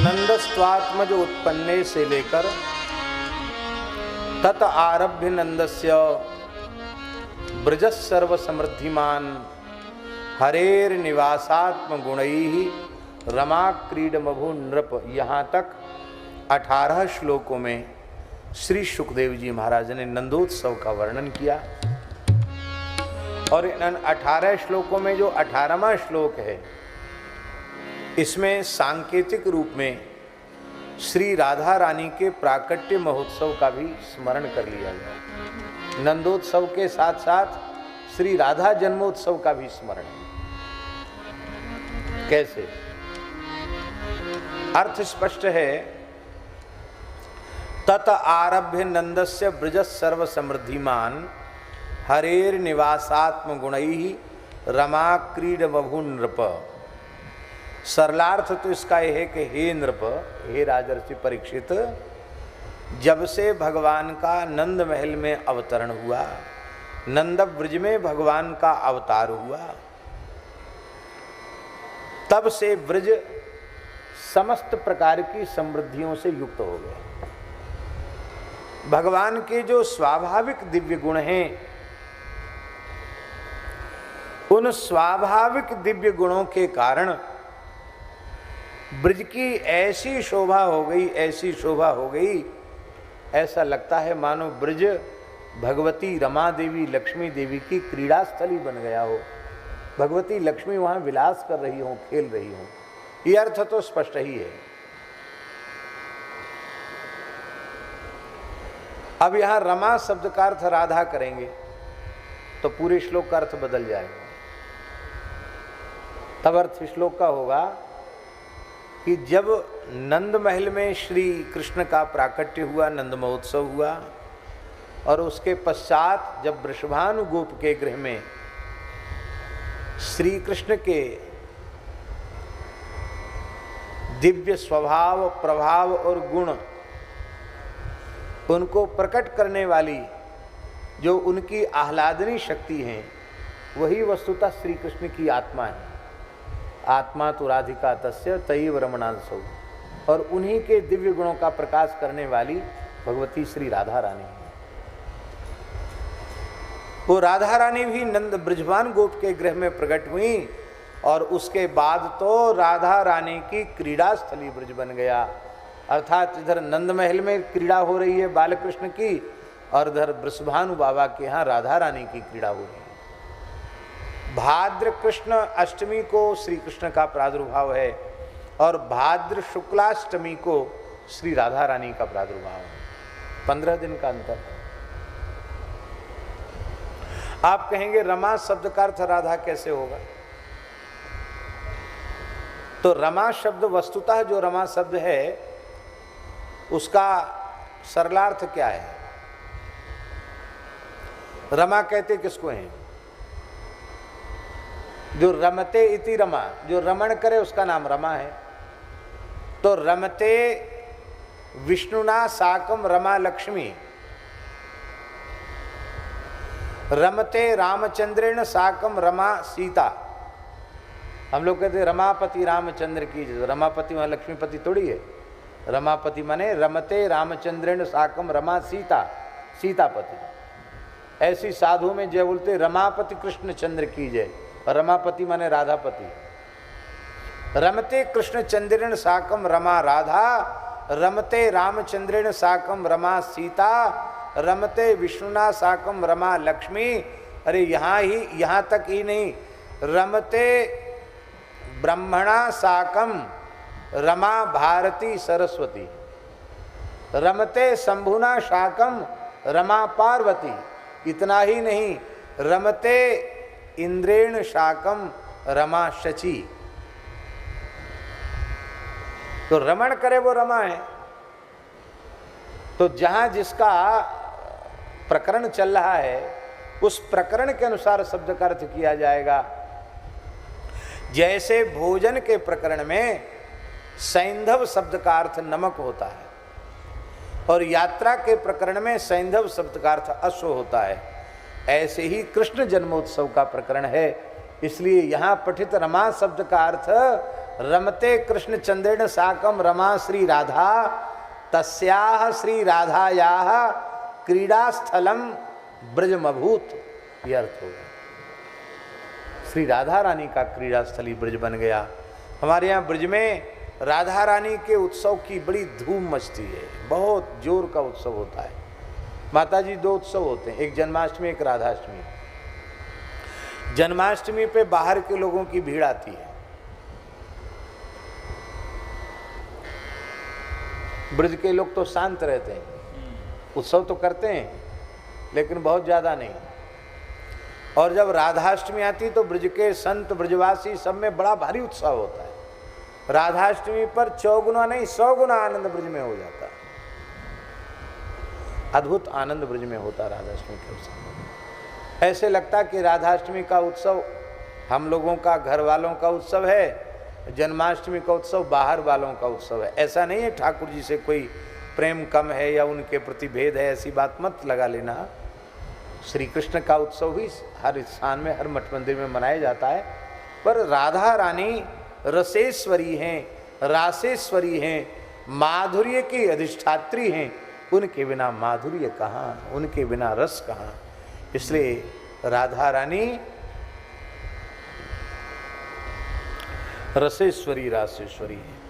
नंदस्त्वात्मज उत्पन्ने से लेकर तत आरभ्य नंदस्य ब्रजस सर्व समृद्धिमान हरेर निवासात्म गुणैहि रमा क्रीडमभु नृप। यहाँ तक 18 श्लोकों में श्री सुखदेव जी महाराज ने नंदोत्सव का वर्णन किया। और इन 18 श्लोकों में जो 18वां श्लोक है, इसमें सांकेतिक रूप में श्री राधा रानी के प्राकट्य महोत्सव का भी स्मरण कर लिया गया। नंदोत्सव के साथ साथ श्री राधा जन्मोत्सव का भी स्मरण है। कैसे? अर्थ स्पष्ट है। तत आरभ्य नंदस्य ब्रजस सर्व समृद्धिमान हरेर निवासात्म गुणैहि रमा क्रीड बभु नृप। सरलार्थ तो इसका यह है कि हे नृप, हे राजर्षि परीक्षित, जब से भगवान का नंद महल में अवतरण हुआ, नंद ब्रज में भगवान का अवतार हुआ, तब से ब्रज समस्त प्रकार की समृद्धियों से युक्त हो गए। भगवान के जो स्वाभाविक दिव्य गुण हैं, उन स्वाभाविक दिव्य गुणों के कारण ब्रज की ऐसी शोभा हो गई, ऐसी शोभा हो गई, ऐसा लगता है मानो ब्रज भगवती रमा देवी लक्ष्मी देवी की क्रीड़ा स्थली बन गया हो। भगवती लक्ष्मी वहां विलास कर रही हो, खेल रही हो। ये अर्थ तो स्पष्ट ही है। अब यहां रमा शब्द का अर्थ राधा करेंगे तो पूरे श्लोक का अर्थ बदल जाएगा। तब अर्थ श्लोक का होगा कि जब नंद महल में श्री कृष्ण का प्राकट्य हुआ, नंद महोत्सव हुआ, और उसके पश्चात जब वृषभानु गोप के गृह में श्री कृष्ण के दिव्य स्वभाव, प्रभाव और गुण, उनको प्रकट करने वाली जो उनकी आह्लादनी शक्ति है, वही वस्तुतः श्री कृष्ण की आत्मा है। आत्मा तो राधिका तस्य तयैव रमणांसौ। और उन्हीं के दिव्य गुणों का प्रकाश करने वाली भगवती श्री राधा रानी है। वो राधा रानी भी नंद ब्रजभान गोप के गृह में प्रकट हुई, और उसके बाद तो राधा रानी की क्रीड़ा स्थली ब्रज बन गया। अर्थात इधर नंद महल में क्रीड़ा हो रही है बालकृष्ण की, और इधर वृषभानु बाबा के यहाँ राधा रानी की क्रीड़ा हो रही है। भाद्र कृष्ण अष्टमी को श्री कृष्ण का प्रादुर्भाव है, और भाद्र शुक्लाष्टमी को श्री राधा रानी का प्रादुर्भाव है। 15 दिन का अंतर। आप कहेंगे रमा शब्द का अर्थ राधा कैसे होगा? तो रमा शब्द वस्तुतः जो रमा शब्द है, उसका सरलार्थ क्या है? रमा कहते किसको हैं? जो रमते इति रमा, जो रमण करे उसका नाम रमा है। तो रमते विष्णुना साकम रमा लक्ष्मी, रमते रामचंद्रेण साकम रमा सीता। हम लोग कहते रमापति रामचंद्र की, रमापति वहां लक्ष्मीपति थोड़ी है। रमापति माने रमते रामचंद्रेण साकम रमा सीता, सीतापति। ऐसी साधु में जय बोलते रमापति कृष्ण चंद्र की जय। रमापति माने राधापति। रमते कृष्ण चंद्रेण साकम रमा राधा, रमते रामचंद्रेण साकम रमा सीता, रमते विष्णुना साकम रमा लक्ष्मी। अरे यहाँ तक ही नहीं, रमते ब्रह्मणा साकम रमा भारती सरस्वती, रमते शंभुना साकम रमा पार्वती। इतना ही नहीं, रमते इंद्रेण शाकम रमा शची। तो रमण करे वो रमा है। तो जहां जिसका प्रकरण चल रहा है, उस प्रकरण के अनुसार शब्द का अर्थ किया जाएगा। जैसे भोजन के प्रकरण में सैंधव शब्द का अर्थ नमक होता है, और यात्रा के प्रकरण में सैंधव शब्द का अर्थ अश्व होता है, ऐसे ही कृष्ण जन्मोत्सव का प्रकरण है। इसलिए यहाँ पठित रमा शब्द का अर्थ रमते कृष्ण चंद्रेण साकम रमा श्री राधा तस्याह श्री राधायाह क्रीड़ा स्थलम ब्रजमभूत। यह अर्थ हो गया, श्री राधा रानी का क्रीड़ा स्थली ब्रज बन गया। हमारे यहाँ ब्रज में राधा रानी के उत्सव की बड़ी धूम मचती है, बहुत जोर का उत्सव होता है। माता जी 2 उत्सव होते हैं, एक जन्माष्टमी एक राधाष्टमी। जन्माष्टमी पे बाहर के लोगों की भीड़ आती है, ब्रज के लोग तो शांत रहते हैं, उत्सव तो करते हैं लेकिन बहुत ज़्यादा नहीं। और जब राधाष्टमी आती तो ब्रज के संत ब्रजवासी सब में बड़ा भारी उत्साह होता है। राधाष्टमी पर 4 गुना नहीं 100 गुना आनंद ब्रज में हो जाता है। अद्भुत आनंद ब्रज में होता राधाष्टमी के उत्सव में। ऐसे लगता कि राधाष्टमी का उत्सव हम लोगों का, घर वालों का उत्सव है, जन्माष्टमी का उत्सव बाहर वालों का उत्सव है। ऐसा नहीं है ठाकुर जी से कोई प्रेम कम है या उनके प्रति भेद है, ऐसी बात मत लगा लेना। श्री कृष्ण का उत्सव भी हर स्थान में, हर मठ मंदिर में मनाया जाता है। पर राधा रानी रसेश्वरी हैं, रासेश्वरी हैं, माधुर्य की अधिष्ठात्री हैं। उनके बिना माधुर्य कहाँ, उनके बिना रस कहाँ। इसलिए राधा रानी रसेश्वरी रासेश्वरी है।